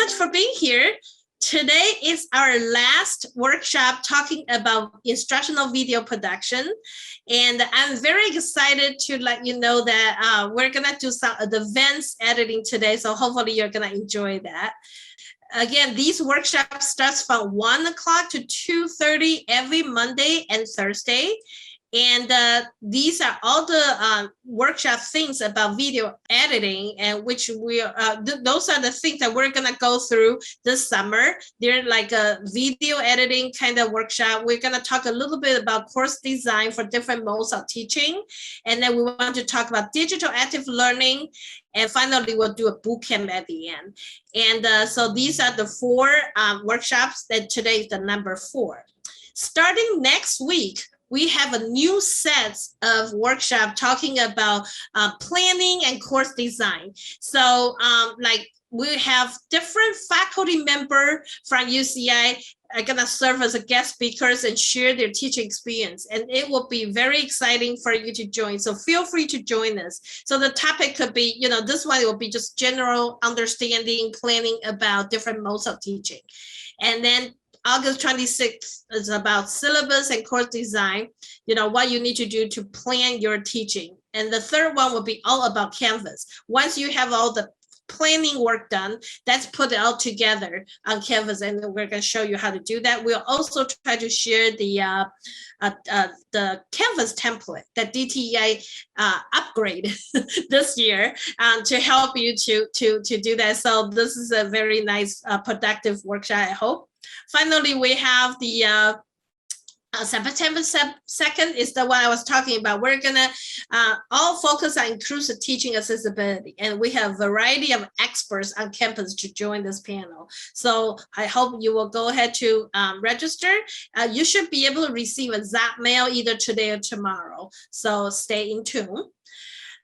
much for being here. Today is our last workshop talking about instructional video production. And I'm very excited to let you know that we're gonna do some advanced editing today. So hopefully you're gonna enjoy that. Again, these workshops starts from 1 o'clock to 2:30 every Monday and Thursday. And these are all the workshop things about video editing, and which those are the things that we're gonna go through this summer. They're like a video editing kind of workshop. We're gonna talk a little bit about course design for different modes of teaching. And then we want to talk about digital active learning. And finally, we'll do a boot camp at the end. And so these are the four workshops, that today is the number 4. Starting next week, we have a new set of workshop talking about planning and course design. So like we have different faculty member from UCI are gonna serve as a guest speakers and share their teaching experience. And it will be very exciting for you to join. So feel free to join us. So the topic could be, this one will be just general understanding, planning about different modes of teaching. And then August 26th is about syllabus and course design, what you need to do to plan your teaching. And the third one will be all about Canvas. Once you have all the planning work done, let's put it all together on Canvas, and then we're going to show you how to do that. We'll also try to share the Canvas template that DTEI upgrade this year to help you to do that. So this is a very nice productive workshop, I hope. Finally, we have the September 2nd is the one I was talking about. We're gonna all focus on inclusive teaching accessibility, and we have a variety of experts on campus to join this panel. So I hope you will go ahead to register. You should be able to receive a Zap mail either today or tomorrow. So stay in tune.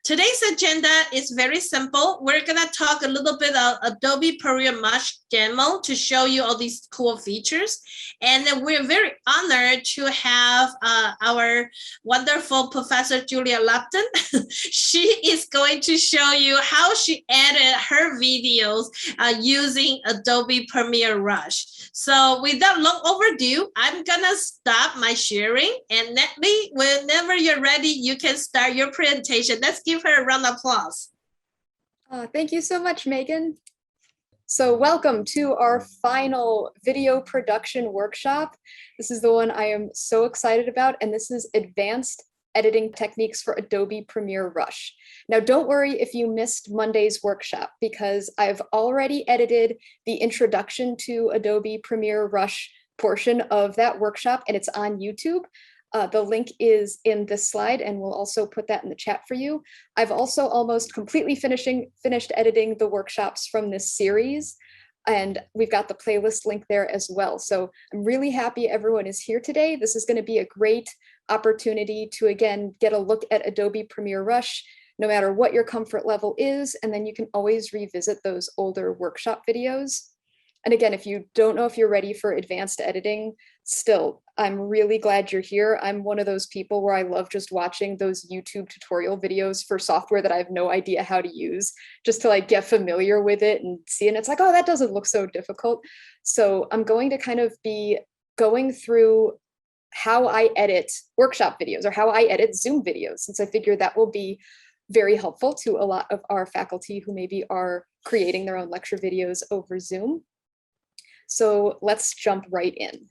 Today's agenda is very simple. We're gonna talk a little bit of Adobe Premiere Rush demo to show you all these cool features. And then we're very honored to have our wonderful Professor Julia Lupton. She is going to show you how she edited her videos using Adobe Premiere Rush. So without long overdue, I'm gonna stop my sharing, and Natalie, whenever you're ready, you can start your presentation. Let's give her a round of applause. Thank you so much, Megan. So welcome to our final video production workshop. This is the one I am so excited about, and this is advanced editing techniques for Adobe Premiere Rush. Now, don't worry if you missed Monday's workshop, because I've already edited the introduction to Adobe Premiere Rush portion of that workshop, and it's on YouTube. The link is in this slide, and we'll also put that in the chat for you. I've also almost completely finished editing the workshops from this series, and we've got the playlist link there as well. So I'm really happy everyone is here today. This is going to be a great opportunity to, again, get a look at Adobe Premiere Rush, no matter what your comfort level is, and then you can always revisit those older workshop videos. And again, if you don't know if you're ready for advanced editing, still, I'm really glad you're here. I'm one of those people where I love just watching those YouTube tutorial videos for software that I have no idea how to use, just to like get familiar with it and see, and it's like, oh, that doesn't look so difficult. So I'm going to kind of be going through how I edit workshop videos or how I edit Zoom videos, since I figure that will be very helpful to a lot of our faculty who maybe are creating their own lecture videos over Zoom. So let's jump right in.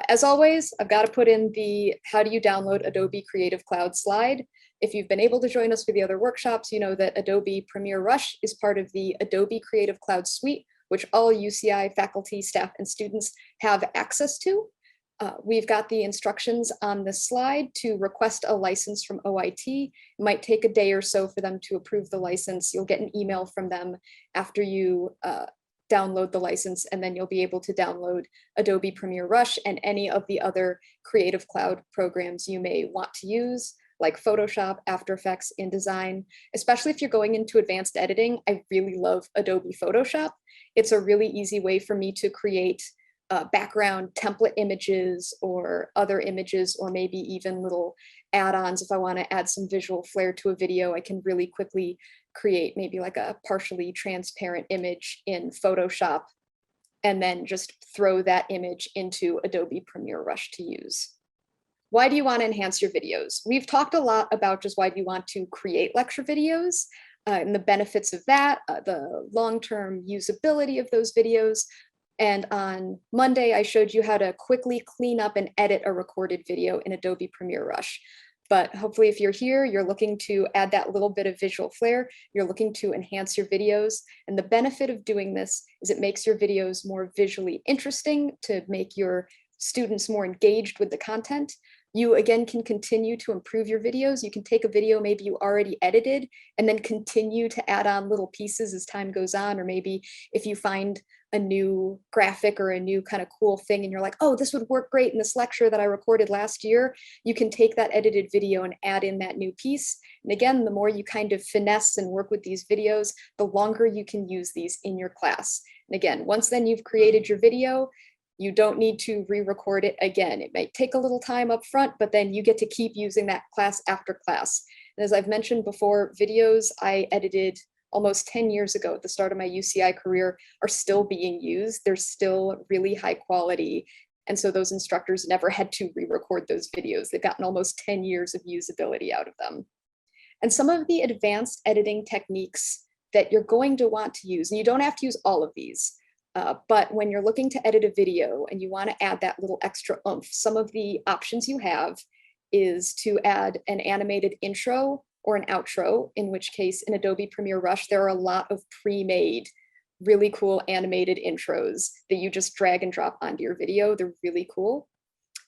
As always, I've got to put in the how do you download Adobe Creative Cloud slide. If you've been able to join us for the other workshops, you know that Adobe Premiere Rush is part of the Adobe Creative Cloud suite, which all UCI faculty, staff, and students have access to. We've got the instructions on this slide to request a license from OIT. It might take a day or so for them to approve the license. You'll get an email from them after you download the license, and then you'll be able to download Adobe Premiere Rush and any of the other Creative Cloud programs you may want to use, like Photoshop, After Effects, InDesign. Especially if you're going into advanced editing, I really love Adobe Photoshop. It's a really easy way for me to create background template images or other images, or maybe even little add-ons. If I want to add some visual flair to a video, I can really quickly create maybe like a partially transparent image in Photoshop and then just throw that image into Adobe Premiere Rush to use. Why do you want to enhance your videos? We've talked a lot about just why do you want to create lecture videos and the benefits of that, the long-term usability of those videos. And on Monday, I showed you how to quickly clean up and edit a recorded video in Adobe Premiere Rush. But hopefully if you're here, you're looking to add that little bit of visual flair, you're looking to enhance your videos. And the benefit of doing this is it makes your videos more visually interesting, to make your students more engaged with the content. You again can continue to improve your videos. You can take a video maybe you already edited and then continue to add on little pieces as time goes on. Or maybe if you find a new graphic or a new kind of cool thing and you're like, oh, this would work great in this lecture that I recorded last year, you can take that edited video and add in that new piece. And again, the more you kind of finesse and work with these videos, the longer you can use these in your class. And again, once then you've created your video, you don't need to re-record it again. It might take a little time up front, but then you get to keep using that class after class. And as I've mentioned before, videos I edited almost 10 years ago at the start of my UCI career are still being used. They're still really high quality. And so those instructors never had to re-record those videos. They've gotten almost 10 years of usability out of them. And some of the advanced editing techniques that you're going to want to use, and you don't have to use all of these, but when you're looking to edit a video and you want to add that little extra oomph, some of the options you have is to add an animated intro or an outro, in which case in Adobe Premiere Rush, there are a lot of pre-made, really cool animated intros that you just drag and drop onto your video. They're really cool.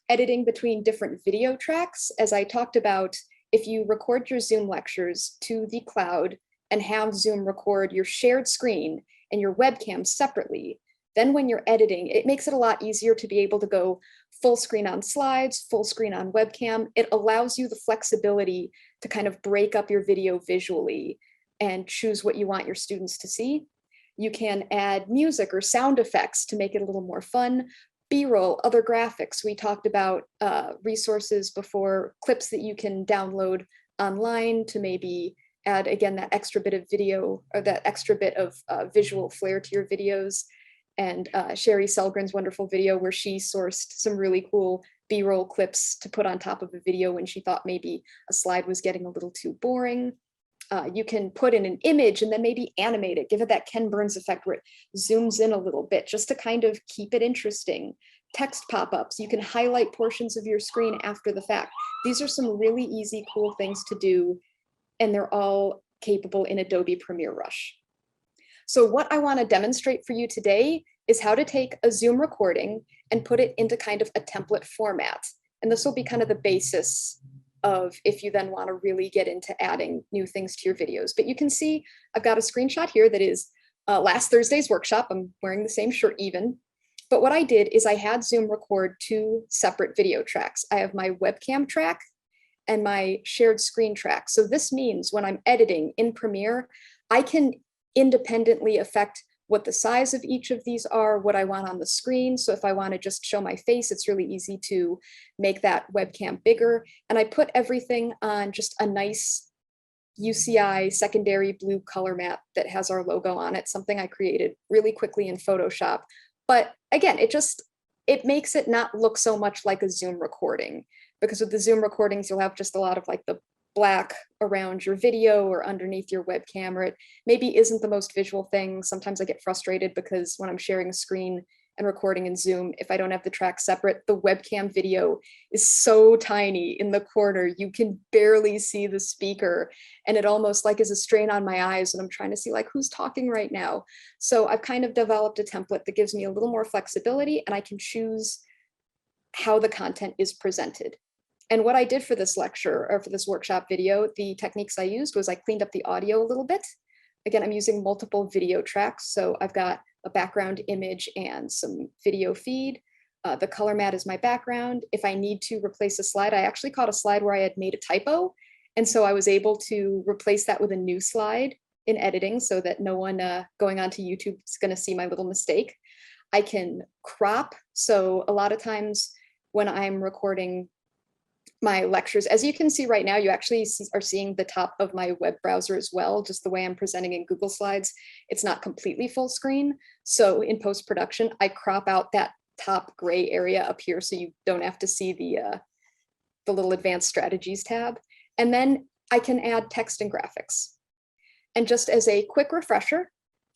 Editing between different video tracks, as I talked about, if you record your Zoom lectures to the cloud and have Zoom record your shared screen and your webcam separately, then when you're editing, it makes it a lot easier to be able to go full screen on slides, full screen on webcam. It allows you the flexibility to kind of break up your video visually and choose what you want your students to see. You can add music or sound effects to make it a little more fun. B-roll, other graphics. We talked about resources before, clips that you can download online to maybe add, again, that extra bit of video or that extra bit of visual flair to your videos. And Sherry Selgren's wonderful video where she sourced some really cool B-roll clips to put on top of a video when she thought maybe a slide was getting a little too boring. You can put in an image and then maybe animate it, give it that Ken Burns effect where it zooms in a little bit just to kind of keep it interesting. Text pop-ups, you can highlight portions of your screen after the fact. These are some really easy, cool things to do, and they're all capable in Adobe Premiere Rush. So what I want to demonstrate for you today is how to take a Zoom recording and put it into kind of a template format. And this will be kind of the basis of if you then want to really get into adding new things to your videos. But you can see I've got a screenshot here that is last Thursday's workshop. I'm wearing the same shirt even. But what I did is I had Zoom record two separate video tracks. I have my webcam track and my shared screen track. So this means when I'm editing in Premiere, I can independently affect what the size of each of these are, what I want on the screen. So if I want to just show my face, it's really easy to make that webcam bigger. And I put everything on just a nice UCI secondary blue color mat that has our logo on it, something I created really quickly in Photoshop. But again, it makes it not look so much like a Zoom recording, because with the Zoom recordings, you'll have just a lot of like the black around your video or underneath your webcam, or it maybe isn't the most visual thing. Sometimes I get frustrated because when I'm sharing a screen and recording in Zoom, if I don't have the track separate, the webcam video is so tiny in the corner, you can barely see the speaker. And it almost like is a strain on my eyes when I'm trying to see like who's talking right now. So I've kind of developed a template that gives me a little more flexibility, and I can choose how the content is presented. And what I did for this lecture or for this workshop video, the techniques I used was I cleaned up the audio a little bit. Again, I'm using multiple video tracks. So I've got a background image and some video feed. The color mat is my background. If I need to replace a slide, I actually caught a slide where I had made a typo. And so I was able to replace that with a new slide in editing so that no one going onto YouTube is going to see my little mistake. I can crop. So a lot of times when I'm recording my lectures, as you can see right now, you actually are seeing the top of my web browser as well, just the way I'm presenting in Google Slides. It's not completely full screen. So in post-production, I crop out that top gray area up here so you don't have to see the little advanced strategies tab. And then I can add text and graphics. And just as a quick refresher,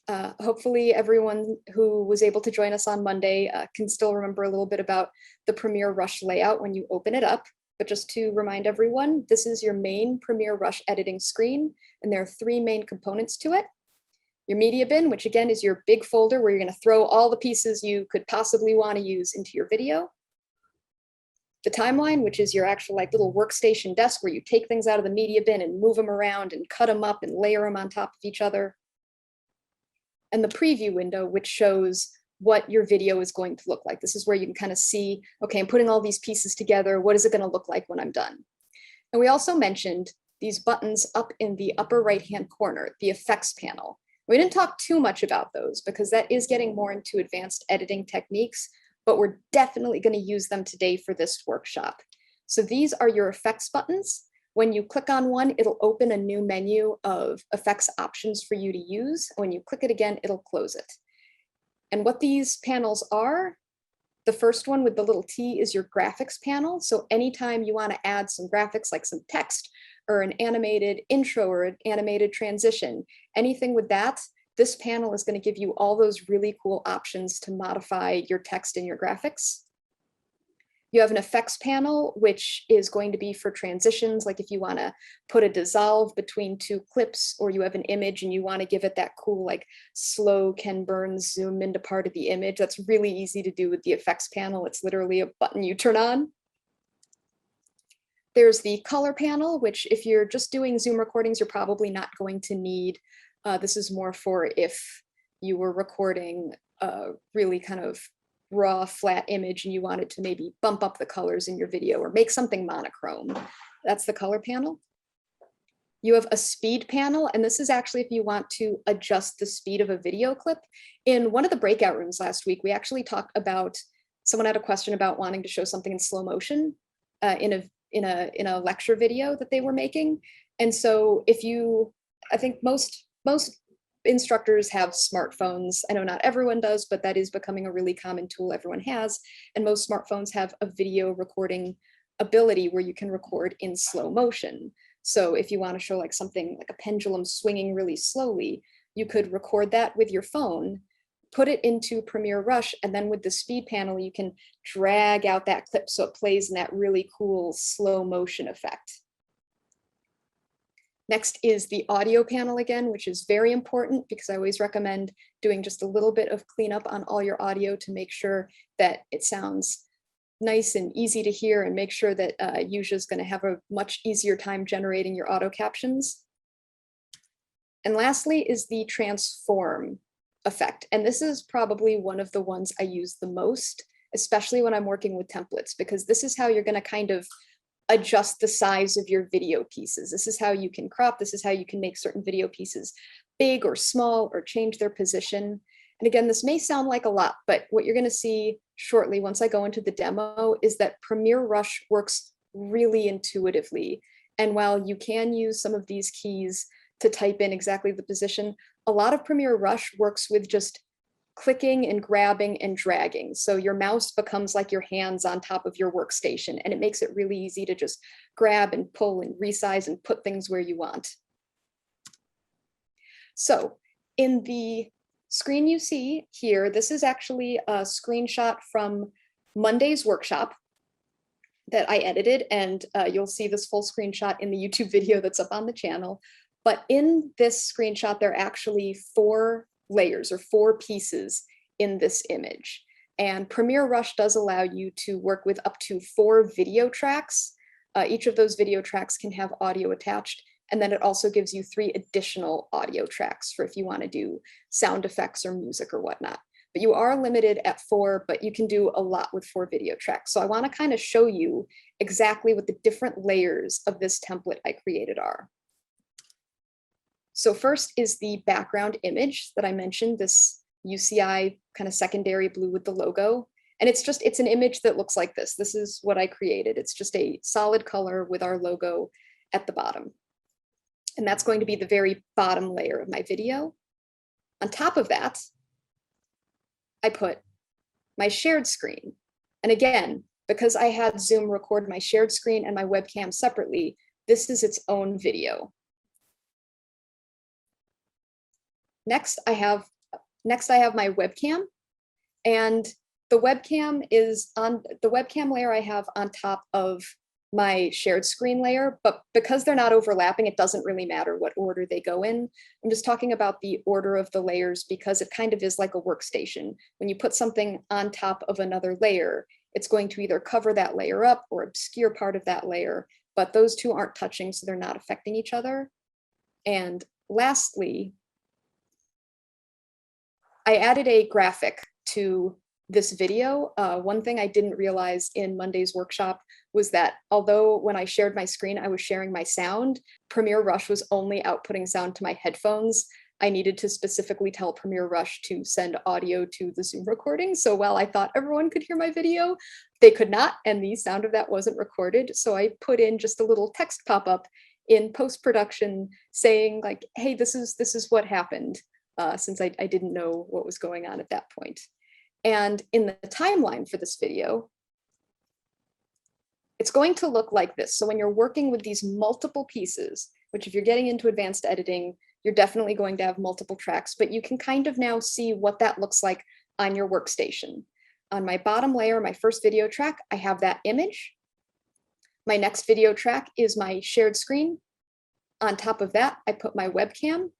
hopefully everyone who was able to join us on Monday can still remember a little bit about the Premiere Rush layout when you open it up. But just to remind everyone, this is your main Premiere Rush editing screen, and there are three main components to it. Your media bin, which again is your big folder where you're going to throw all the pieces you could possibly want to use into your video. The timeline, which is your actual like little workstation desk where you take things out of the media bin and move them around and cut them up and layer them on top of each other. And the preview window, which shows what your video is going to look like. This is where you can kind of see, okay, I'm putting all these pieces together. What is it going to look like when I'm done? And we also mentioned these buttons up in the upper right-hand corner, the effects panel. We didn't talk too much about those because that is getting more into advanced editing techniques, but we're definitely going to use them today for this workshop. So these are your effects buttons. When you click on one, it'll open a new menu of effects options for you to use. When you click it again, it'll close it. And what these panels are, the first one with the little T is your graphics panel. So anytime you want to add some graphics like some text or an animated intro or an animated transition, anything with that, this panel is going to give you all those really cool options to modify your text and your graphics. You have an effects panel, which is going to be for transitions, like if you want to put a dissolve between two clips, or you have an image and you want to give it that cool, like slow Ken Burns zoom into part of the image. That's really easy to do with the effects panel. It's literally a button you turn on. There's the color panel, which if you're just doing Zoom recordings, you're probably not going to need. This is more for if you were recording a really kind of raw flat image and you wanted to maybe bump up the colors in your video or make something monochrome. That's the color panel. You have a speed panel, and this is actually if you want to adjust the speed of a video clip. In one of the breakout rooms last week, we actually talked about, someone had a question about wanting to show something in slow motion in a lecture video that they were making. And so if you, I think most instructors have smartphones. I know not everyone does, but that is becoming a really common tool everyone has. And most smartphones have a video recording ability where you can record in slow motion. So if you want to show like something like a pendulum swinging really slowly, you could record that with your phone, put it into Premiere Rush, and then with the speed panel, you can drag out that clip so it plays in that really cool slow motion effect. Next is the audio panel again, which is very important because I always recommend doing just a little bit of cleanup on all your audio to make sure that it sounds nice and easy to hear, and make sure that Yuzha is going to have a much easier time generating your auto captions. And lastly is the transform effect. And this is probably one of the ones I use the most, especially when I'm working with templates, because this is how you're going to kind of adjust the size of your video pieces. This is how you can crop. This is how you can make certain video pieces big or small or change their position. And again, this may sound like a lot, but what you're going to see shortly once I go into the demo is that Premiere Rush works really intuitively. And while you can use some of these keys to type in exactly the position, a lot of Premiere Rush works with just clicking and grabbing and dragging. So your mouse becomes like your hands on top of your workstation, and it makes it really easy to just grab and pull and resize and put things where you want. So in the screen you see here, this is actually a screenshot from Monday's workshop that I edited, and you'll see this full screenshot in the YouTube video that's up on the channel. But in this screenshot, there are actually 4 layers or 4 pieces in this image. And Premiere Rush does allow you to work with up to 4 video tracks. Each of those video tracks can have audio attached. And then it also gives you 3 additional audio tracks for if you want to do sound effects or music or whatnot. But you are limited at 4, but you can do a lot with 4 video tracks. So I want to kind of show you exactly what the different layers of this template I created are. So first is the background image that I mentioned, this UCI kind of secondary blue with the logo. And it's an image that looks like this. This is what I created. It's just a solid color with our logo at the bottom. And that's going to be the very bottom layer of my video. On top of that, I put my shared screen. And again, because I had Zoom record my shared screen and my webcam separately, this is its own video. Next, I have my webcam, and the webcam is on the webcam layer I have on top of my shared screen layer, but because they're not overlapping, it doesn't really matter what order they go in. I'm just talking about the order of the layers because it kind of is like a workstation. When you put something on top of another layer, it's going to either cover that layer up or obscure part of that layer, but those two aren't touching, so they're not affecting each other. And lastly, I added a graphic to this video. One thing I didn't realize in Monday's workshop was that although when I shared my screen, I was sharing my sound, Premiere Rush was only outputting sound to my headphones. I needed to specifically tell Premiere Rush to send audio to the Zoom recording. So while I thought everyone could hear my video, they could not, and the sound of that wasn't recorded. So I put in just a little text pop-up in post-production saying like, hey, this is what happened, since I didn't know what was going on at that point. And in the timeline for this video, it's going to look like this. So when you're working with these multiple pieces, which if you're getting into advanced editing, you're definitely going to have multiple tracks, but you can kind of now see what that looks like on your workstation. On my bottom layer, my first video track, I have that image. My next video track is my shared screen. On top of that, I put my webcam,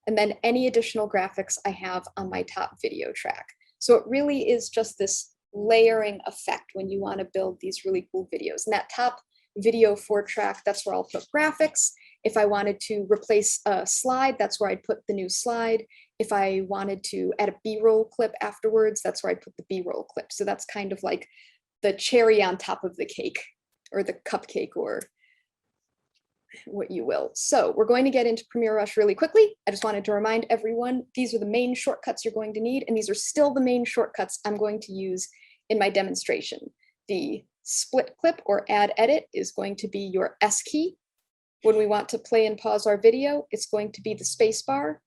and then any additional graphics I have on my top video track. So it really is just this layering effect when you want to build these really cool videos. And that top video 4 track, that's where I'll put graphics. If I wanted to replace a slide, that's where I'd put the new slide. If I wanted to add a B-roll clip afterwards, that's where I'd put the B-roll clip. So that's kind of like the cherry on top of the cake, or the cupcake, or what you will. So we're going to get into Premiere Rush really quickly. I just wanted to remind everyone, these are the main shortcuts you're going to need, and these are still the main shortcuts I'm going to use in my demonstration. The split clip or add edit is going to be your S key. When we want to play and pause our video, it's going to be the space bar.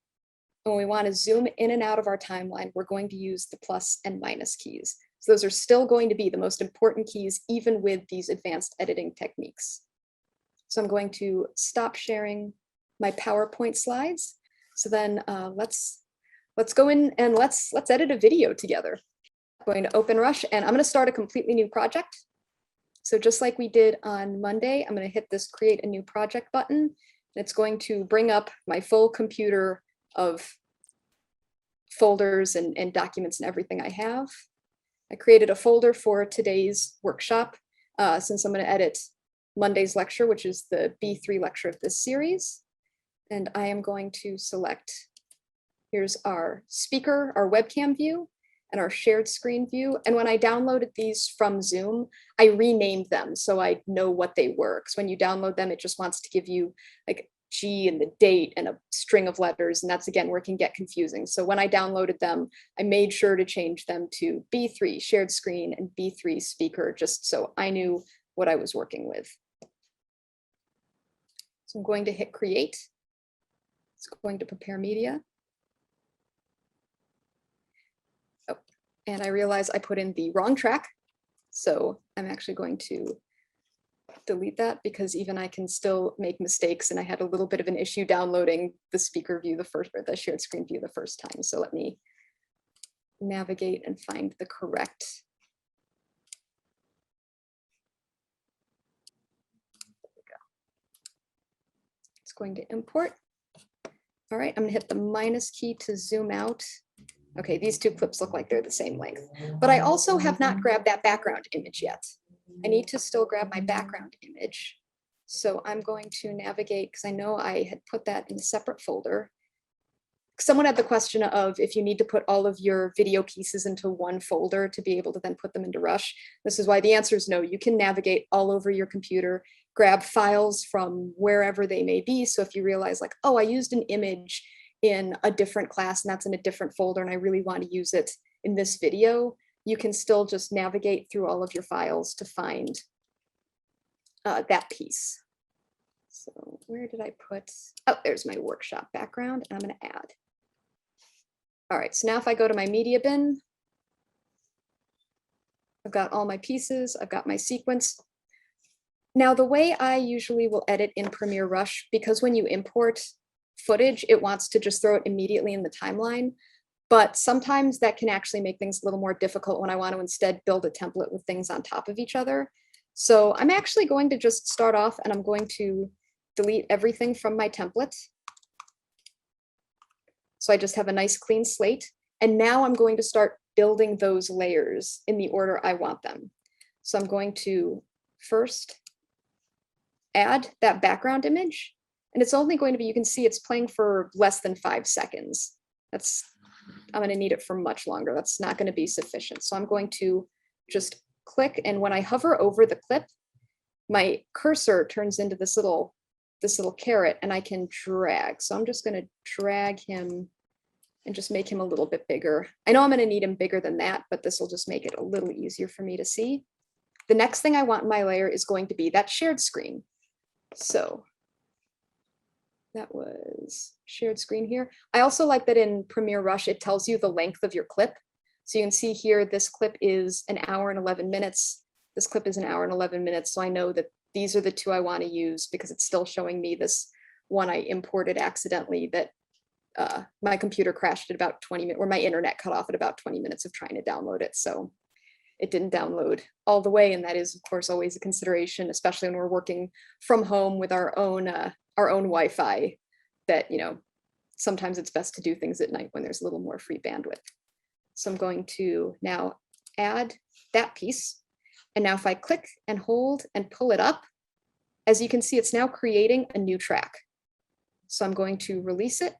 When we want to zoom in and out of our timeline, we're going to use the plus and minus keys. So those are still going to be the most important keys, even with these advanced editing techniques. So I'm going to stop sharing my PowerPoint slides. So then let's go in and let's edit a video together. I'm going to open Rush, and I'm going to start a completely new project. So just like we did on Monday, I'm going to hit this create a new project button. And it's going to bring up my full computer of folders and documents and everything I have. I created a folder for today's workshop since I'm going to edit Monday's lecture, which is the B3 lecture of this series. And I am going to select, here's our speaker, our webcam view, and our shared screen view. And when I downloaded these from Zoom, I renamed them so I know what they were. Because when you download them, it just wants to give you like G and the date and a string of letters. And that's, again, where it can get confusing. So when I downloaded them, I made sure to change them to B3 shared screen and B3 speaker, just so I knew what I was working with. So I'm going to hit create. It's going to prepare media. Oh, and I realize I put in the wrong track. So I'm actually going to delete that because even I can still make mistakes, and I had a little bit of an issue downloading the speaker view or the shared screen view the first time. So let me navigate and find the correct. Going to import. All right, I'm gonna hit the minus key to zoom out. Okay, these two clips look like they're the same length, but I also have not grabbed that background image yet. I need to still grab my background image. So I'm going to navigate, because I know I had put that in a separate folder. Someone had the question of if you need to put all of your video pieces into one folder to be able to then put them into Rush. This is why the answer is no. You can navigate all over your computer, grab files from wherever they may be. So if you realize like, oh, I used an image in a different class and that's in a different folder and I really want to use it in this video, you can still just navigate through all of your files to find that piece. So where did I put, oh, there's my workshop background, and I'm going to add. All right, so now if I go to my media bin, I've got all my pieces, I've got my sequence. Now the way I usually will edit in Premiere Rush, because when you import footage, it wants to just throw it immediately in the timeline. But sometimes that can actually make things a little more difficult when I want to instead build a template with things on top of each other. So I'm actually going to just start off and I'm going to delete everything from my template. So I just have a nice clean slate. And now I'm going to start building those layers in the order I want them. So I'm going to first add that background image. And it's only going to be, you can see it's playing for less than 5 seconds. I'm going to need it for much longer. That's not going to be sufficient. So I'm going to just click, and when I hover over the clip, my cursor turns into this little caret, and I can drag. So I'm just going to drag him and just make him a little bit bigger. I know I'm going to need him bigger than that, but this will just make it a little easier for me to see. The next thing I want in my layer is going to be that shared screen. So that was shared screen here. I also like that in Premiere Rush, it tells you the length of your clip. So you can see here, this clip is 1 hour and 11 minutes. This clip is 1 hour and 11 minutes. So I know that these are the two I want to use because it's still showing me this one I imported accidentally that my computer crashed at about 20 minutes, or my internet cut off at about 20 minutes of trying to download it. So it didn't download all the way. And that is, of course, always a consideration, especially when we're working from home with our own Wi-Fi, that, you know, sometimes it's best to do things at night when there's a little more free bandwidth. So I'm going to now add that piece. And now if I click and hold and pull it up, as you can see, it's now creating a new track. So I'm going to release it.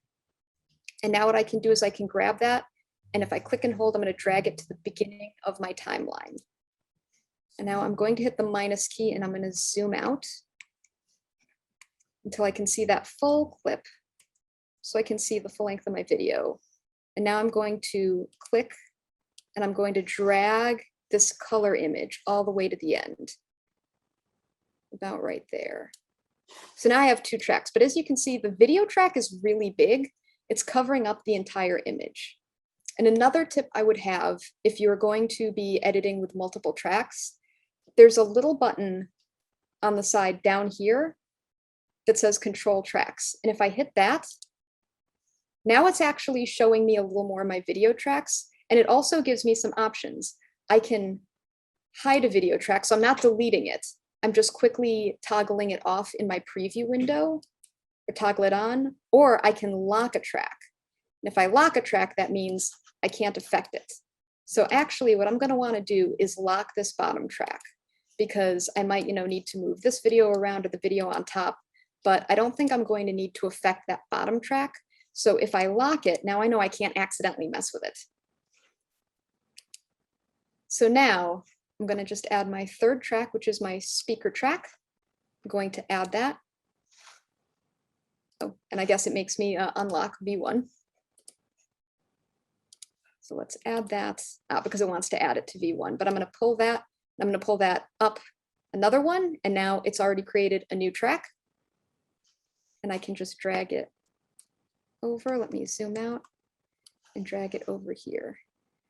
And now what I can do is I can grab that. And if I click and hold, I'm going to drag it to the beginning of my timeline. And now I'm going to hit the minus key and I'm going to zoom out until I can see that full clip. So I can see the full length of my video. And now I'm going to click and I'm going to drag this color image all the way to the end. About right there. So now I have 2 tracks, but as you can see, the video track is really big. It's covering up the entire image. And another tip I would have, if you're going to be editing with multiple tracks, there's a little button on the side down here that says Control Tracks. And if I hit that, now it's actually showing me a little more of my video tracks. And it also gives me some options. I can hide a video track, so I'm not deleting it. I'm just quickly toggling it off in my preview window, or toggle it on, or I can lock a track. And if I lock a track, that means I can't affect it. So actually what I'm going to want to do is lock this bottom track, because I might, need to move this video around or the video on top, but I don't think I'm going to need to affect that bottom track. So if I lock it, now I know I can't accidentally mess with it. So now I'm going to just add my 3rd track, which is my speaker track. I'm going to add that. Oh, and I guess it makes me unlock V1. So let's add that because it wants to add it to V1, but I'm going to pull that. I'm going to pull that up another one, and now it's already created a new track. And I can just drag it over. Let me zoom out and drag it over here.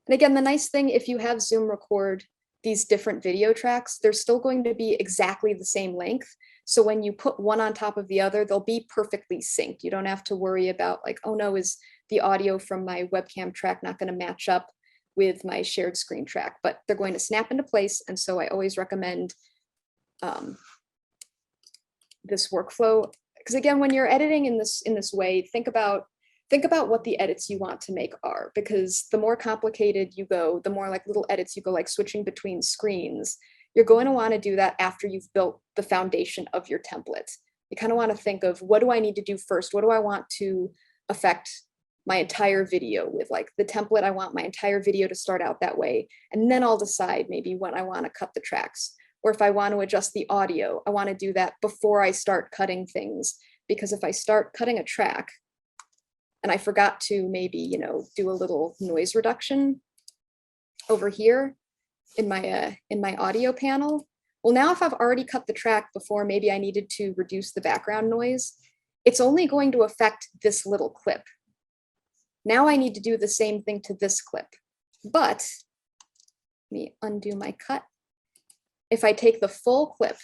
And again, the nice thing, if you have Zoom record these different video tracks, they're still going to be exactly the same length. So when you put one on top of the other, they'll be perfectly synced. You don't have to worry about like, oh no, is the audio from my webcam track not going to match up with my shared screen track, but they're going to snap into place. And so I always recommend this workflow, because again, when you're editing in this way, think about what the edits you want to make are, because the more complicated you go, the more like little edits you go, like switching between screens, you're going to want to do that after you've built the foundation of your template. You kind of want to think of, what do I need to do first? What do I want to affect my entire video with? Like the template, I want my entire video to start out that way. And then I'll decide maybe when I want to cut the tracks. Or if I want to adjust the audio, I want to do that before I start cutting things. Because if I start cutting a track, and I forgot to maybe, do a little noise reduction over here in my audio panel. Well, now if I've already cut the track before, maybe I needed to reduce the background noise, it's only going to affect this little clip. Now I need to do the same thing to this clip, but let me undo my cut. If I take the full clip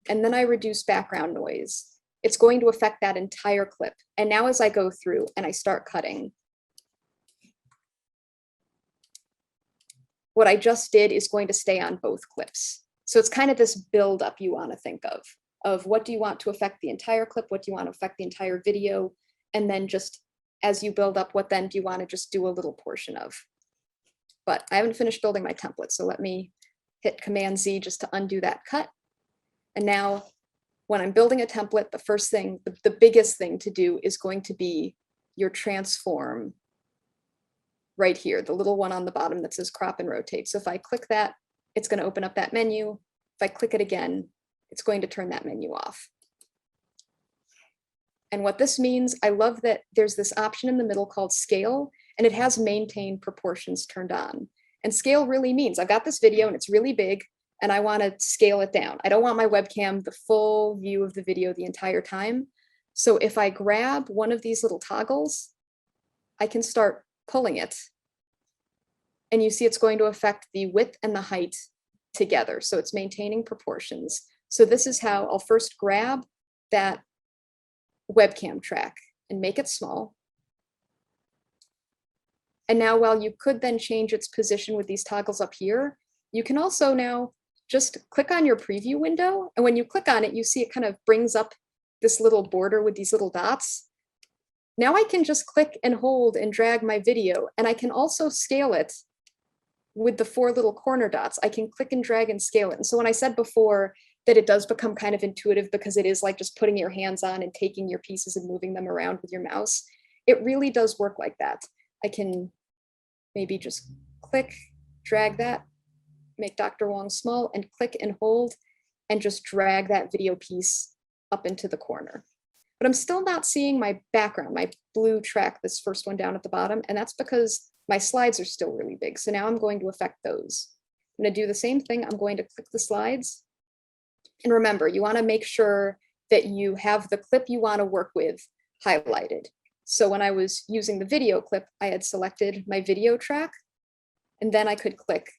and then I reduce background noise, it's going to affect that entire clip. And now as I go through and I start cutting, what I just did is going to stay on both clips. So it's kind of this buildup you want to think of what do you want to affect the entire clip, what do you want to affect the entire video, and then just as you build up, what then do you want to just do a little portion of. But I haven't finished building my template, so let me hit Command Z just to undo that cut. And now when I'm building a template, the first thing, the biggest thing to do is going to be your transform right here, the little one on the bottom that says crop and rotate. So if I click that, it's going to open up that menu. If I click it again, it's going to turn that menu off. And what this means, I love that there's this option in the middle called scale, and it has maintain proportions turned on. And scale really means I've got this video and it's really big, and I want to scale it down. I don't want my webcam the full view of the video the entire time. So if I grab one of these little toggles, I can start pulling it. And you see it's going to affect the width and the height together. So it's maintaining proportions. So this is how I'll first grab that webcam track and make it small. And now while you could then change its position with these toggles up here, you can also now just click on your preview window. And when you click on it, you see it kind of brings up this little border with these little dots. Now I can just click and hold and drag my video, and I can also scale it with the 4 little corner dots. I can click and drag and scale it. And so when I said before that it does become kind of intuitive because it is like just putting your hands on and taking your pieces and moving them around with your mouse, it really does work like that. I can maybe just click, drag that, make Dr. Wong small, and click and hold and just drag that video piece up into the corner. But I'm still not seeing my background, my blue track, this first one down at the bottom, and that's because my slides are still really big. So now I'm going to affect those. I'm going to do the same thing. I'm going to click the slides. And remember, you want to make sure that you have the clip you want to work with highlighted. So when I was using the video clip, I had selected my video track, and then I could click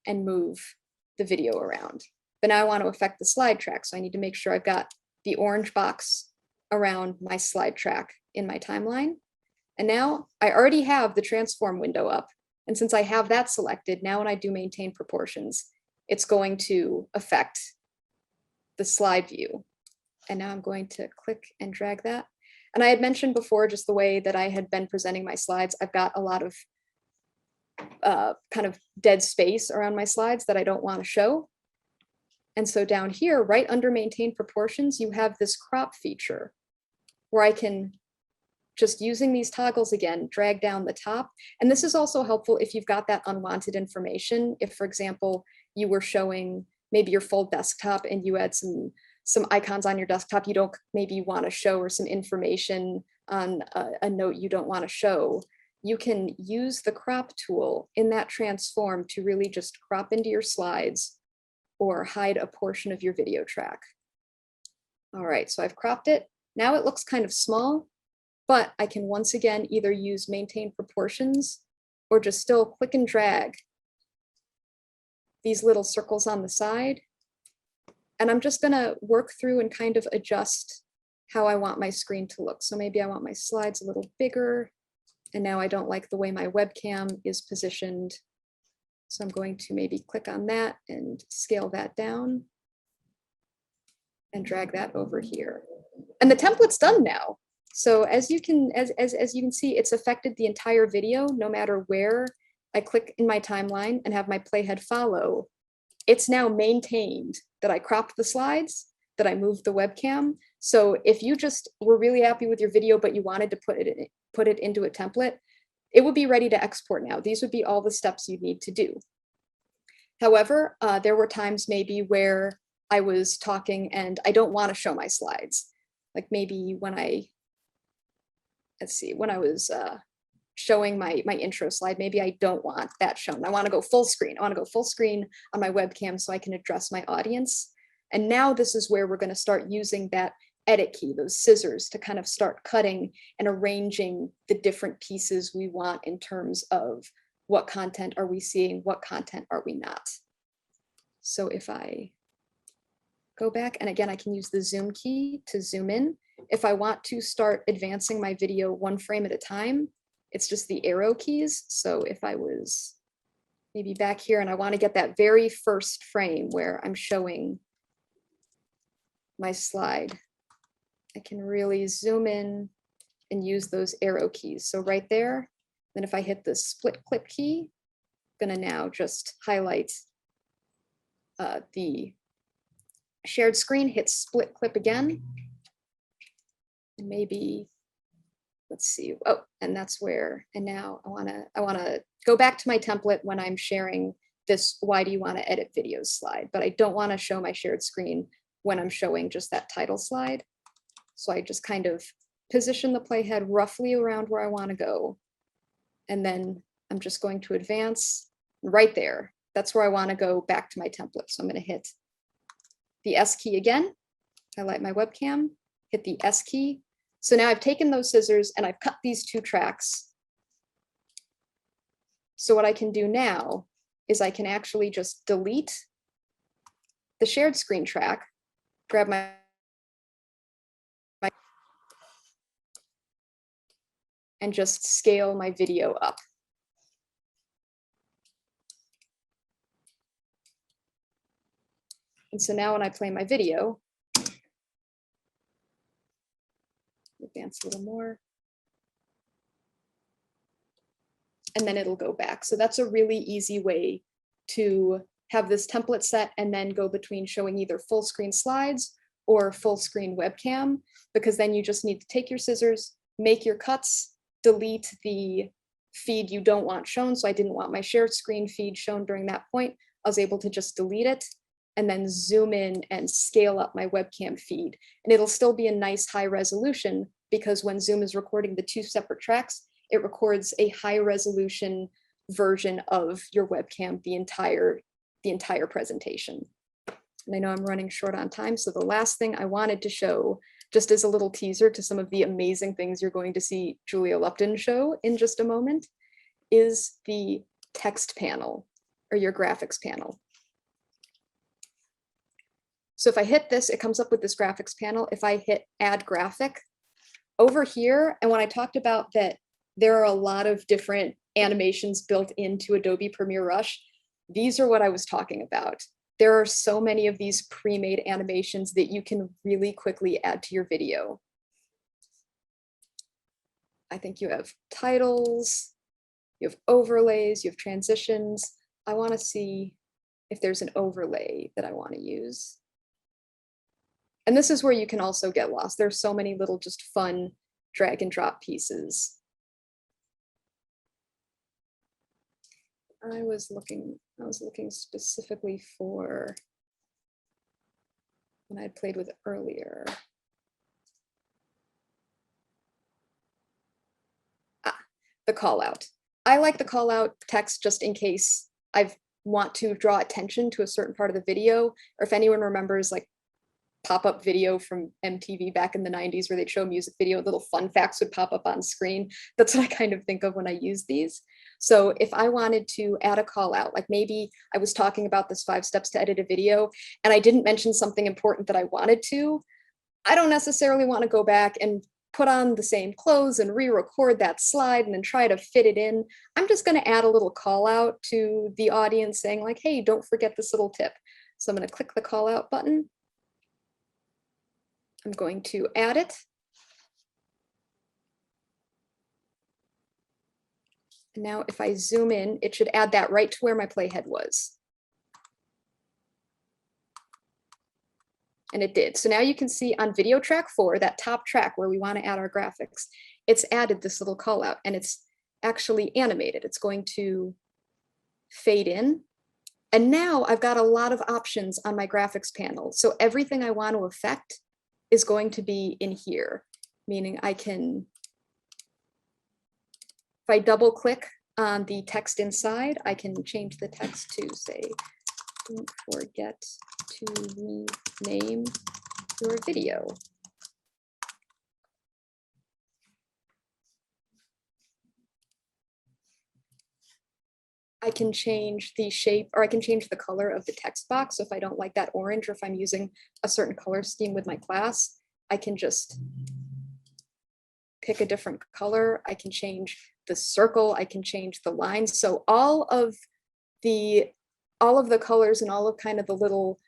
and move the video around. But now I want to affect the slide track. So I need to make sure I've got the orange box around my slide track in my timeline. And now I already have the transform window up. And since I have that selected, now when I do maintain proportions, it's going to affect the slide view. And now I'm going to click and drag that. And I had mentioned before, just the way that I had been presenting my slides, I've got a lot of kind of dead space around my slides that I don't want to show. And so down here, right under maintain proportions, you have this crop feature where I can, just using these toggles again, drag down the top. And this is also helpful if you've got that unwanted information. If, for example, you were showing maybe your full desktop and you had some icons on your desktop you don't maybe want to show, or some information on a note you don't want to show, you can use the crop tool in that transform to really just crop into your slides or hide a portion of your video track. All right, so I've cropped it. Now it looks kind of small, but I can once again either use maintain proportions or just still click and drag these little circles on the side. And I'm just gonna work through and kind of adjust how I want my screen to look. So maybe I want my slides a little bigger, and now I don't like the way my webcam is positioned. So I'm going to maybe click on that and scale that down and drag that over here. And the template's done now. So as you can see, it's affected the entire video, no matter where I click in my timeline and have my playhead follow. It's now maintained that I cropped the slides, that I moved the webcam. So if you just were really happy with your video, but you wanted to put it into a template, it would be ready to export now. These would be all the steps you'd need to do. However, there were times maybe where I was talking and I don't want to show my slides. Like maybe when let's see, when I was showing my intro slide, maybe I don't want that shown. I want to go full screen. I want to go full screen on my webcam so I can address my audience. And now this is where we're going to start using that edit key, those scissors, to kind of start cutting and arranging the different pieces we want in terms of what content are we seeing, what content are we not. So if I go back, and again, I can use the zoom key to zoom in. If I want to start advancing my video one frame at a time, it's just the arrow keys. So if I was maybe back here and I want to get that very first frame where I'm showing my slide, I can really zoom in and use those arrow keys. So right there, then if I hit the split clip key, I'm gonna now just highlight the shared screen, hit split clip again, and maybe, let's see, oh, and that's where, and now I wanna go back to my template when I'm sharing this why do you wanna edit videos slide, but I don't wanna show my shared screen when I'm showing just that title slide. So I just kind of position the playhead roughly around where I wanna go. And then I'm just going to advance right there. That's where I wanna go back to my template. So I'm gonna hit the S key again, highlight my webcam, hit the S key. So now I've taken those scissors and I've cut these two tracks. So what I can do now is I can actually just delete the shared screen track, grab my and just scale my video up. And so now when I play my video, advance a little more, and then it'll go back. So that's a really easy way to have this template set and then go between showing either full screen slides or full screen webcam, because then you just need to take your scissors, make your cuts, delete the feed you don't want shown. So I didn't want my shared screen feed shown during that point. I was able to just delete it and then zoom in and scale up my webcam feed. And it'll still be a nice high resolution because when Zoom is recording the two separate tracks, it records a high resolution version of your webcam, the entire presentation. And I know I'm running short on time, so the last thing I wanted to show, just as a little teaser to some of the amazing things you're going to see Julia Lupton show in just a moment, is the text panel or your graphics panel. So if I hit this, it comes up with this graphics panel. If I hit add graphic over here, and when I talked about that there are a lot of different animations built into Adobe Premiere Rush, these are what I was talking about. There are so many of these pre-made animations that you can really quickly add to your video. I think you have titles, you have overlays, you have transitions. I want to see if there's an overlay that I want to use. And this is where you can also get lost. There's so many little just fun drag and drop pieces. I was looking specifically for when I had played with it earlier. The call out. I like the call out text just in case I want to draw attention to a certain part of the video, or if anyone remembers like pop-up video from MTV back in the 90s where they'd show music video, little fun facts would pop up on screen. That's what I kind of think of when I use these. So if I wanted to add a call out, like maybe I was talking about this 5 steps to edit a video and I didn't mention something important that I wanted to, I don't necessarily want to go back and put on the same clothes and re-record that slide and then try to fit it in. I'm just going to add a little call out to the audience saying like, hey, don't forget this little tip. So I'm going to click the call out button. I'm going to add it. And now if I zoom in, it should add that right to where my playhead was. And it did. So now you can see on video track 4, that top track where we want to add our graphics, it's added this little call out and it's actually animated. It's going to fade in. And now I've got a lot of options on my graphics panel. So everything I want to affect is going to be in here, meaning I can If I double click on the text inside, I can change the text to say, don't forget to rename your video. I can change the shape, or I can change the color of the text box. So if I don't like that orange, or if I'm using a certain color scheme with my class, I can just pick a different color. I can change the circle, I can change the lines. So all of the colors and all of kind of the little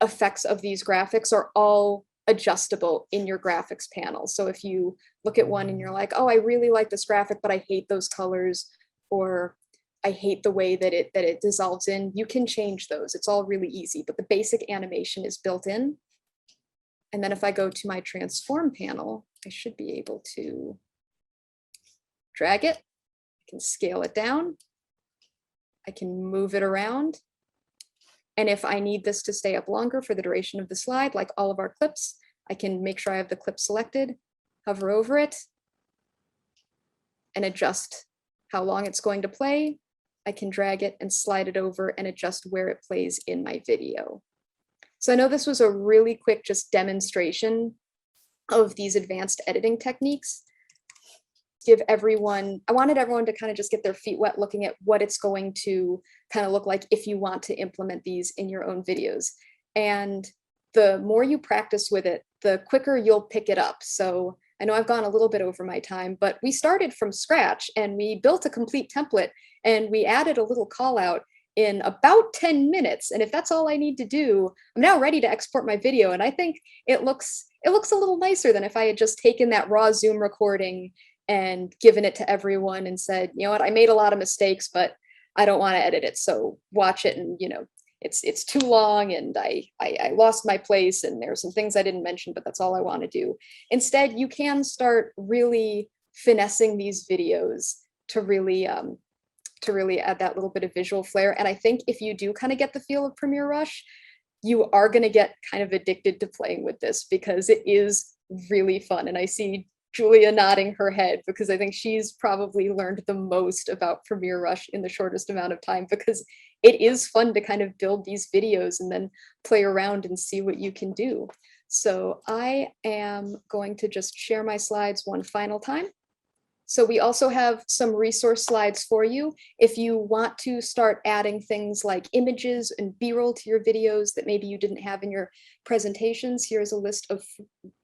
effects of these graphics are all adjustable in your graphics panel. So if you look at one and you're like, oh, I really like this graphic, but I hate those colors, or I hate the way that it dissolves in, you can change those. It's all really easy, but the basic animation is built in. And then if I go to my transform panel, I should be able to drag it. I can scale it down. I can move it around. And if I need this to stay up longer for the duration of the slide, like all of our clips, I can make sure I have the clip selected, hover over it, and adjust how long it's going to play. I can drag it and slide it over and adjust where it plays in my video. So I know this was a really quick just demonstration of these advanced editing techniques. I wanted everyone to kind of just get their feet wet looking at what it's going to kind of look like if you want to implement these in your own videos. And the more you practice with it, the quicker you'll pick it up. So I know I've gone a little bit over my time, but we started from scratch and we built a complete template and we added a little call out in about 10 minutes. And if that's all I need to do, I'm now ready to export my video. And I think it looks a little nicer than if I had just taken that raw Zoom recording and given it to everyone and said, you know what, I made a lot of mistakes, but I don't want to edit it. So watch it, and it's too long and I lost my place and there's some things I didn't mention, but that's all I want to do. Instead, you can start really finessing these videos to really add that little bit of visual flair. And I think if you do kind of get the feel of Premiere Rush, you are going to get kind of addicted to playing with this because it is really fun. And I see Julia nodding her head because I think she's probably learned the most about Premiere Rush in the shortest amount of time, because it is fun to kind of build these videos and then play around and see what you can do. So I am going to just share my slides one final time. So we also have some resource slides for you. If you want to start adding things like images and B-roll to your videos that maybe you didn't have in your presentations, here's a list of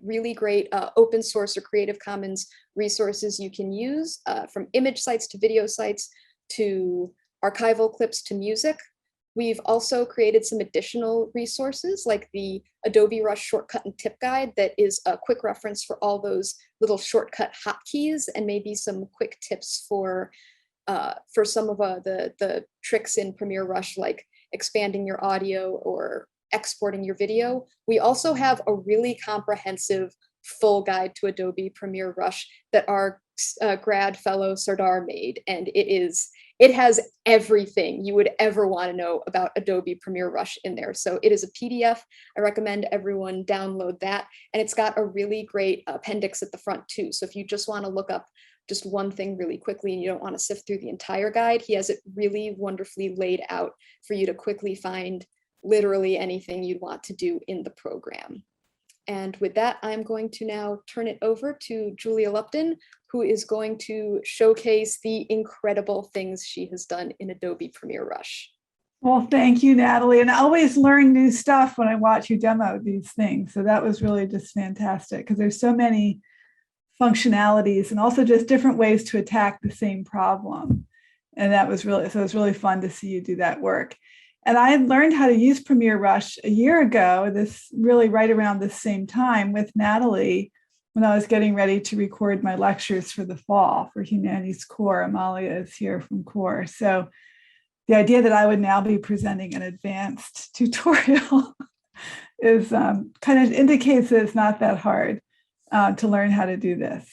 really great open source or Creative Commons resources you can use, from image sites to video sites to archival clips to music. We've also created some additional resources like the Adobe Rush shortcut and tip guide that is a quick reference for all those little shortcut hotkeys and maybe some quick tips for some of the tricks in Premiere Rush, like expanding your audio or exporting your video. We also have a really comprehensive full guide to Adobe Premiere Rush that our grad fellow Sardar made, and it has everything you would ever want to know about Adobe Premiere Rush in there. So it is a PDF. I recommend everyone download that. And it's got a really great appendix at the front too. So if you just want to look up just one thing really quickly and you don't want to sift through the entire guide, he has it really wonderfully laid out for you to quickly find literally anything you'd want to do in the program. And with that, I'm going to now turn it over to Julia Lupton, who is going to showcase the incredible things she has done in Adobe Premiere Rush. Well, thank you, Natalie. And I always learn new stuff when I watch you demo these things. So that was really just fantastic because there's so many functionalities and also just different ways to attack the same problem. And that was really, so it was really fun to see you do that work. And I had learned how to use Premiere Rush a year ago, this really right around the same time with Natalie, when I was getting ready to record my lectures for the fall for Humanities Core. Amalia is here from Core. So the idea that I would now be presenting an advanced tutorial is kind of indicates that it's not that hard to learn how to do this.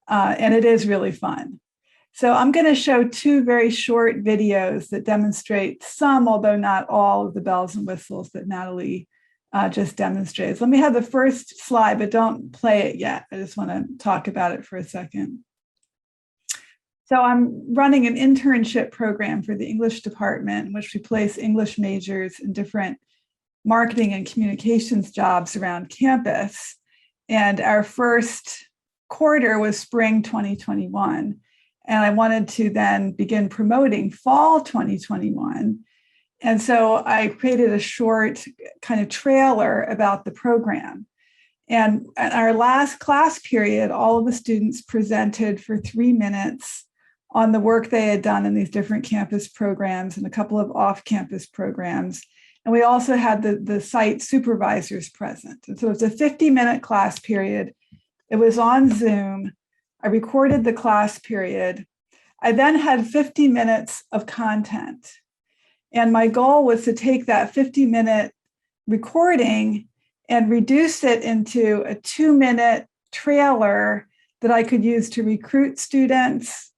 And it is really fun. So I'm going to show two very short videos that demonstrate some, although not all, of the bells and whistles that Natalie just demonstrates. Let me have the first slide, but don't play it yet. I just want to talk about it for a second. So I'm running an internship program for the English department in which we place English majors in different marketing and communications jobs around campus. And our first quarter was spring 2021. And I wanted to then begin promoting fall 2021. And so I created a short kind of trailer about the program. And at our last class period, all of the students presented for 3 minutes on the work they had done in these different campus programs and a couple of off-campus programs. And we also had the site supervisors present. And so it's a 50-minute class period. It was on Zoom. I recorded the class period. I then had 50 minutes of content. And my goal was to take that 50-minute recording and reduce it into a 2-minute trailer that I could use to recruit students,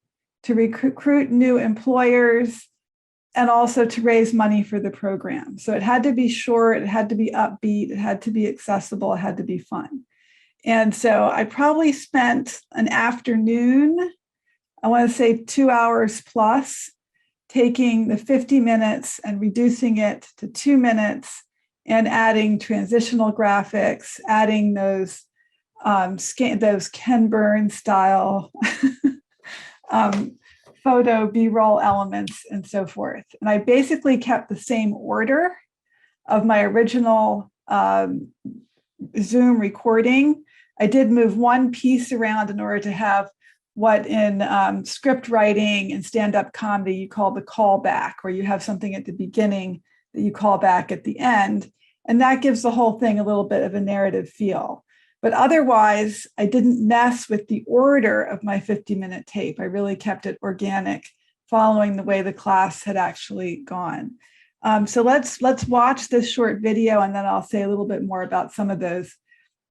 to recruit new employers, and also to raise money for the program. So it had to be short, it had to be upbeat, it had to be accessible, it had to be fun. And so I probably spent an afternoon, I want to say 2 hours plus, taking the 50 minutes and reducing it to 2 minutes and adding transitional graphics, adding those Ken Burns style photo B-roll elements and so forth. And I basically kept the same order of my original Zoom recording. I did move one piece around in order to have what in script writing and stand-up comedy you call the callback, where you have something at the beginning that you call back at the end. And that gives the whole thing a little bit of a narrative feel. But otherwise, I didn't mess with the order of my 50-minute tape. I really kept it organic, following the way the class had actually gone. So let's watch this short video, and then I'll say a little bit more about some of those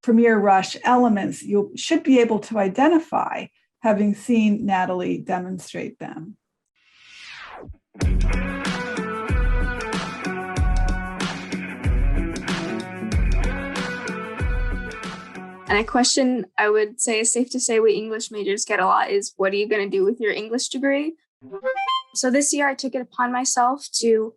Premiere Rush elements you should be able to identify, having seen Natalie demonstrate them. And a question I would say is safe to say we English majors get a lot is, what are you going to do with your English degree? So this year I took it upon myself to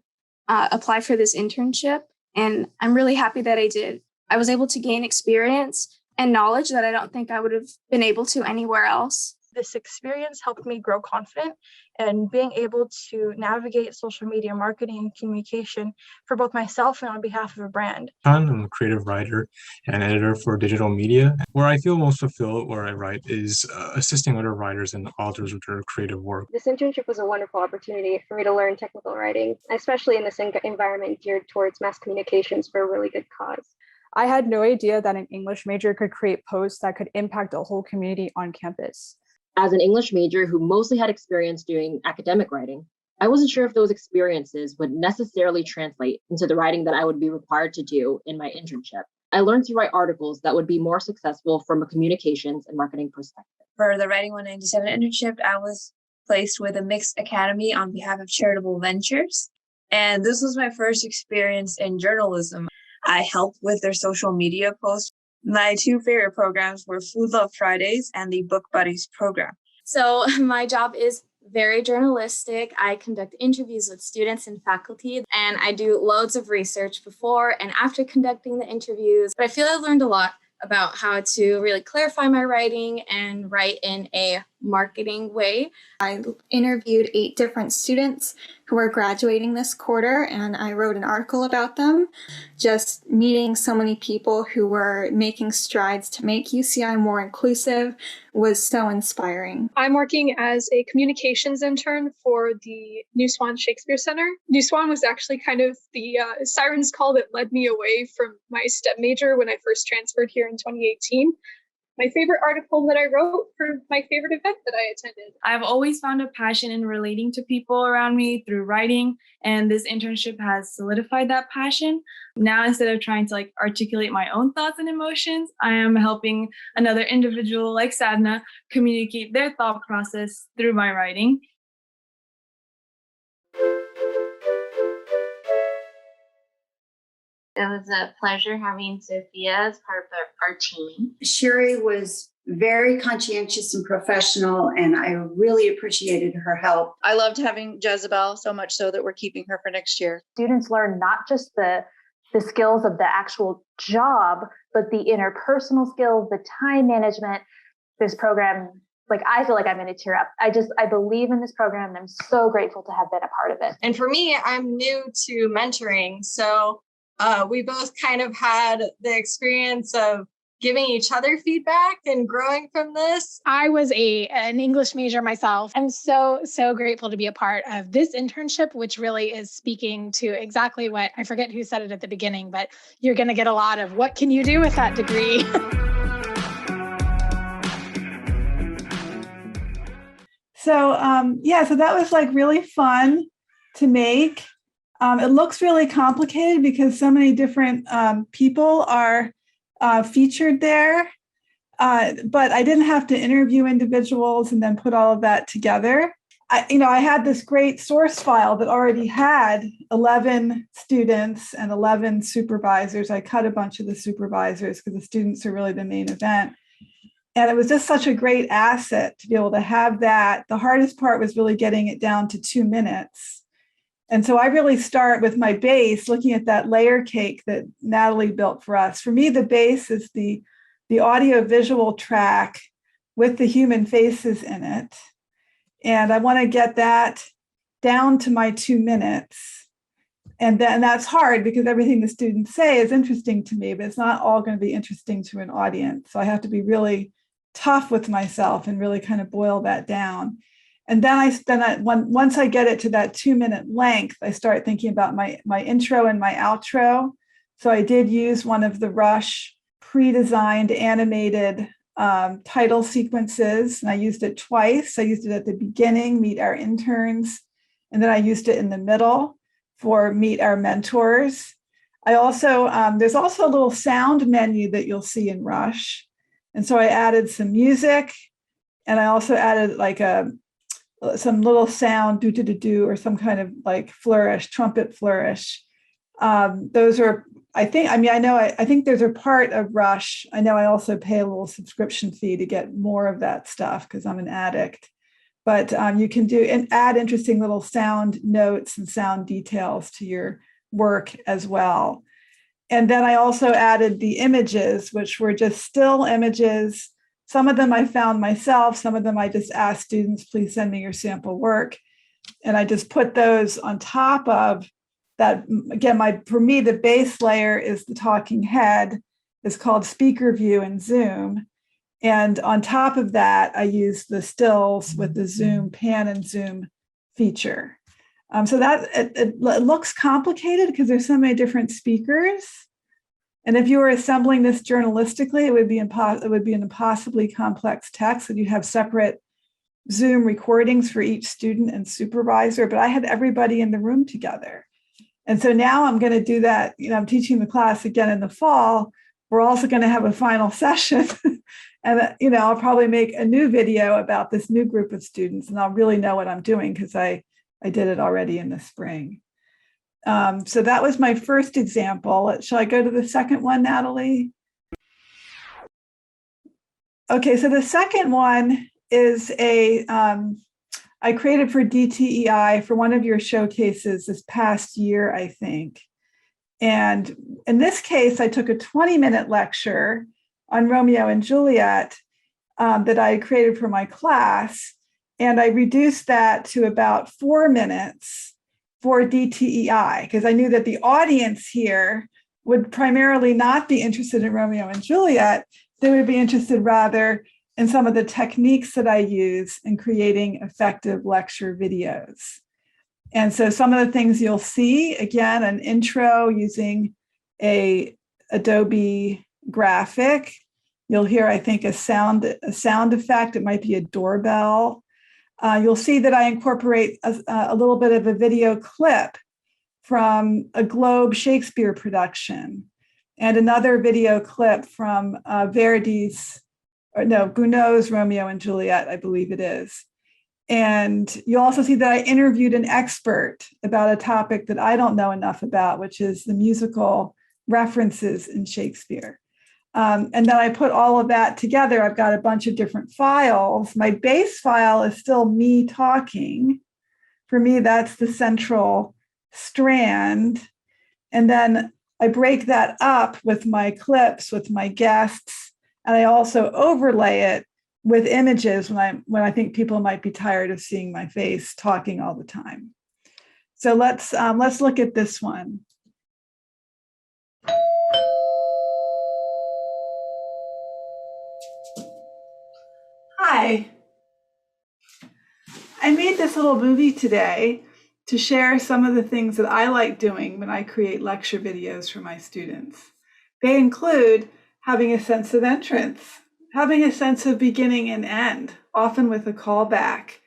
apply for this internship, and I'm really happy that I did. I was able to gain experience and knowledge that I don't think I would have been able to anywhere else. This experience helped me grow confident and being able to navigate social media marketing and communication for both myself and on behalf of a brand. I'm a creative writer and editor for digital media. Where I feel most fulfilled where I write is assisting other writers and authors with their creative work. This internship was a wonderful opportunity for me to learn technical writing, especially in this environment geared towards mass communications for a really good cause. I had no idea that an English major could create posts that could impact a whole community on campus. As an English major who mostly had experience doing academic writing, I wasn't sure if those experiences would necessarily translate into the writing that I would be required to do in my internship. I learned to write articles that would be more successful from a communications and marketing perspective. For the Writing 197 internship, I was placed with a mixed academy on behalf of charitable ventures. And this was my first experience in journalism. I helped with their social media posts. My two favorite programs were Food Love Fridays and the Book Buddies program. So my job is very journalistic. I conduct interviews with students and faculty, and I do loads of research before and after conducting the interviews. But I feel I've learned a lot about how to really clarify my writing and write in a marketing way. I interviewed 8 different students who are graduating this quarter, and I wrote an article about them. Just meeting so many people who were making strides to make UCI more inclusive was so inspiring. I'm working as a communications intern for the New Swan Shakespeare Center. New Swan was actually kind of the siren's call that led me away from my STEM major when I first transferred here in 2018. My favorite article that I wrote for my favorite event that I attended. I've always found a passion in relating to people around me through writing, and this internship has solidified that passion. Now, instead of trying to articulate my own thoughts and emotions, I am helping another individual like Sadna communicate their thought process through my writing. It was a pleasure having Sophia as part of our team. Shiri was very conscientious and professional, and I really appreciated her help. I loved having Jezebel so much so that we're keeping her for next year. Students learn not just the skills of the actual job, but the interpersonal skills, the time management. This program, like, I feel like I'm going to tear up. I believe in this program, and I'm so grateful to have been a part of it. And for me, I'm new to mentoring. So we both kind of had the experience of giving each other feedback and growing from this. I was an English major myself. I'm so grateful to be a part of this internship, which really is speaking to exactly what, I forget who said it at the beginning, but you're going to get a lot of what can you do with that degree? So so that was like really fun to make. It looks really complicated because so many different people are featured there, but I didn't have to interview individuals and then put all of that together. I had this great source file that already had 11 students and 11 supervisors. I cut a bunch of the supervisors because the students are really the main event. And it was just such a great asset to be able to have that. The hardest part was really getting it down to 2 minutes. And so I really start with my base, looking at that layer cake that Natalie built for us. For me, the base is the audio visual track with the human faces in it. And I want to get that down to my 2 minutes. And that's hard because everything the students say is interesting to me, but it's not all going to be interesting to an audience. So I have to be really tough with myself and really kind of boil that down. And then once I get it to that 2 minute length, I start thinking about my intro and my outro. So I did use one of the Rush pre-designed animated title sequences, and I used it twice. I used it at the beginning, Meet Our Interns, and then I used it in the middle for Meet Our Mentors. I also, there's also a little sound menu that you'll see in Rush. And so I added some music, and I also added like some little sound, do, or some kind of like flourish, trumpet flourish. Those are, I think those are part of Rush. I know I also pay a little subscription fee to get more of that stuff because I'm an addict. But you can do and add interesting little sound notes and sound details to your work as well. And then I also added the images, which were just still images. Some of them I found myself, some of them I just asked students, please send me your sample work. And I just put those on top of that. Again, for me, the base layer is the talking head. It's called Speaker View in Zoom. And on top of that, I use the stills with the Zoom pan and zoom feature. So that it looks complicated because there's so many different speakers. And if you were assembling this journalistically, it would be an impossibly complex text, and you have separate Zoom recordings for each student and supervisor. But I had everybody in the room together. And so now I'm going to do that. I'm teaching the class again in the fall. We're also going to have a final session. And I'll probably make a new video about this new group of students, and I'll really know what I'm doing because I did it already in the spring. So that was my first example. Shall I go to the second one, Natalie? Okay, so the second one is I created for DTEI for one of your showcases this past year, I think. And in this case, I took a 20-minute lecture on Romeo and Juliet that I created for my class. And I reduced that to about 4 minutes for DTEI, because I knew that the audience here would primarily not be interested in Romeo and Juliet. They would be interested rather in some of the techniques that I use in creating effective lecture videos. And so some of the things you'll see, again, an intro using a Adobe graphic. You'll hear, I think, a sound effect. It might be a doorbell. You'll see that I incorporate a little bit of a video clip from a Globe Shakespeare production and another video clip from Gounod's Romeo and Juliet, I believe it is. And you'll also see that I interviewed an expert about a topic that I don't know enough about, which is the musical references in Shakespeare. And then I put all of that together. I've got a bunch of different files. My base file is still me talking. For me, that's the central strand. And then I break that up with my clips, with my guests, and I also overlay it with images when I think people might be tired of seeing my face talking all the time. So let's look at this one. Hi. I made this little movie today to share some of the things that I like doing when I create lecture videos for my students. They include having a sense of entrance, having a sense of beginning and end, often with a callback,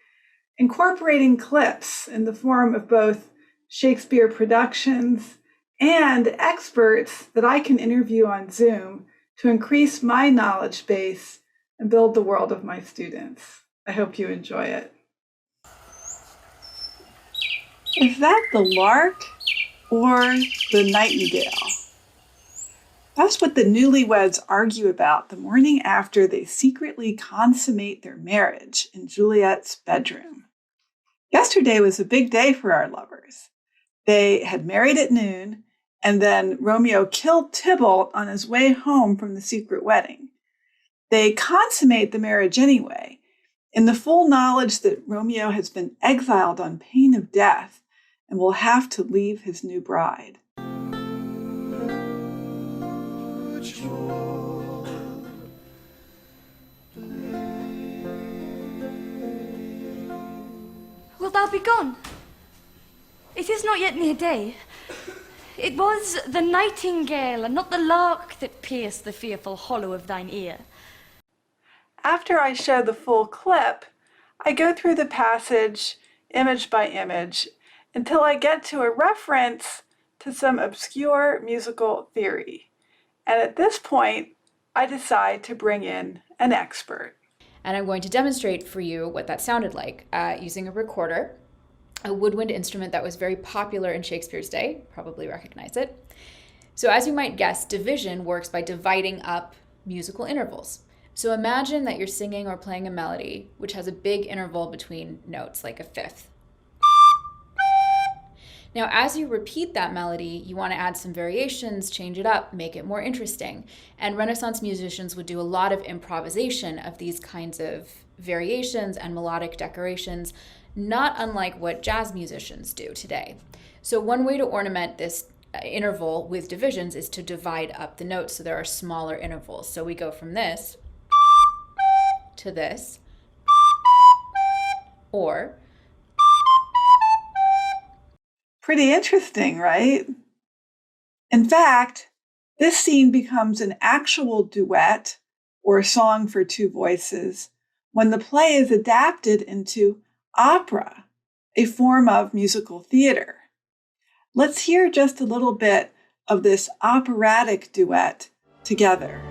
incorporating clips in the form of both Shakespeare productions and experts that I can interview on Zoom to increase my knowledge base and build the world of my students. I hope you enjoy it. Is that the lark or the nightingale? That's what the newlyweds argue about the morning after they secretly consummate their marriage in Juliet's bedroom. Yesterday was a big day for our lovers. They had married at noon, and then Romeo killed Tybalt on his way home from the secret wedding. They consummate the marriage anyway, in the full knowledge that Romeo has been exiled on pain of death and will have to leave his new bride. Wilt thou be gone? It is not yet near day. It was the nightingale and not the lark that pierced the fearful hollow of thine ear. After I show the full clip, I go through the passage image by image until I get to a reference to some obscure musical theory. And at this point, I decide to bring in an expert. And I'm going to demonstrate for you what that sounded like using a recorder, a woodwind instrument that was very popular in Shakespeare's day, probably recognize it. So as you might guess, division works by dividing up musical intervals. So imagine that you're singing or playing a melody which has a big interval between notes, like a fifth. Now, as you repeat that melody, you want to add some variations, change it up, make it more interesting. And Renaissance musicians would do a lot of improvisation of these kinds of variations and melodic decorations, not unlike what jazz musicians do today. So one way to ornament this interval with divisions is to divide up the notes so there are smaller intervals. So we go from this to this, or pretty interesting, right? In fact, this scene becomes an actual duet or song for two voices when the play is adapted into opera, a form of musical theater. Let's hear just a little bit of this operatic duet together.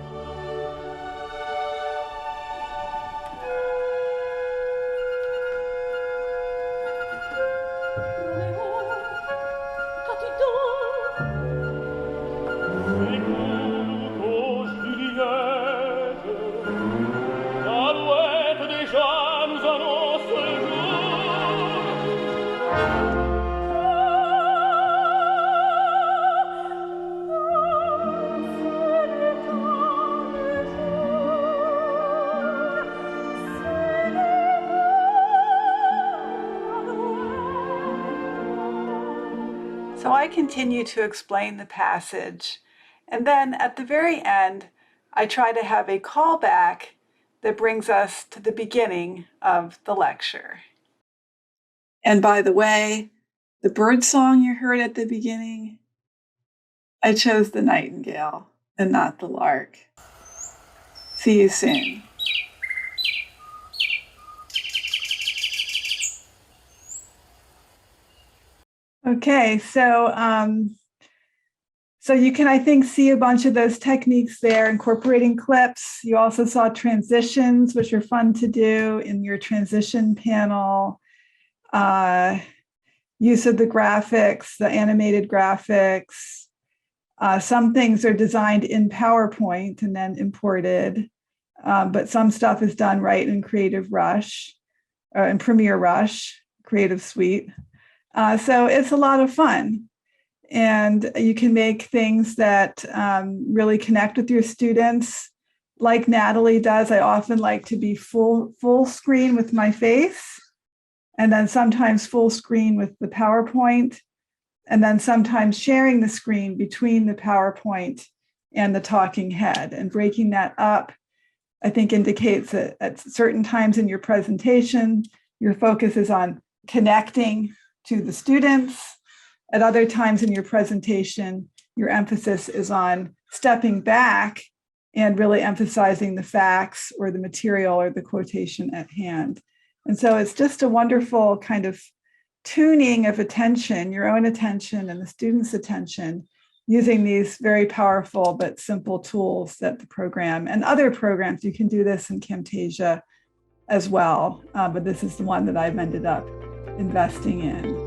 So I continue to explain the passage, and then at the very end, I try to have a callback that brings us to the beginning of the lecture. And by the way, the bird song you heard at the beginning, I chose the nightingale and not the lark. See you soon. Okay, so you can, I think, see a bunch of those techniques there, incorporating clips. You also saw transitions, which are fun to do in your transition panel. Use of the graphics, the animated graphics, Some things are designed in PowerPoint and then imported, but some stuff is done right in Creative Rush, or in Premiere Rush, Creative Suite. So it's a lot of fun. And you can make things that really connect with your students. Like Natalie does, I often like to be full screen with my face, and then sometimes full screen with the PowerPoint, and then sometimes sharing the screen between the PowerPoint and the talking head. And breaking that up, I think, indicates that at certain times in your presentation, your focus is on connecting to the students. At other times in your presentation, your emphasis is on stepping back and really emphasizing the facts or the material or the quotation at hand. And so it's just a wonderful kind of tuning of attention, your own attention and the students' attention, using these very powerful but simple tools that the program and other programs, you can do this in Camtasia as well, but this is the one that I've ended up investing in.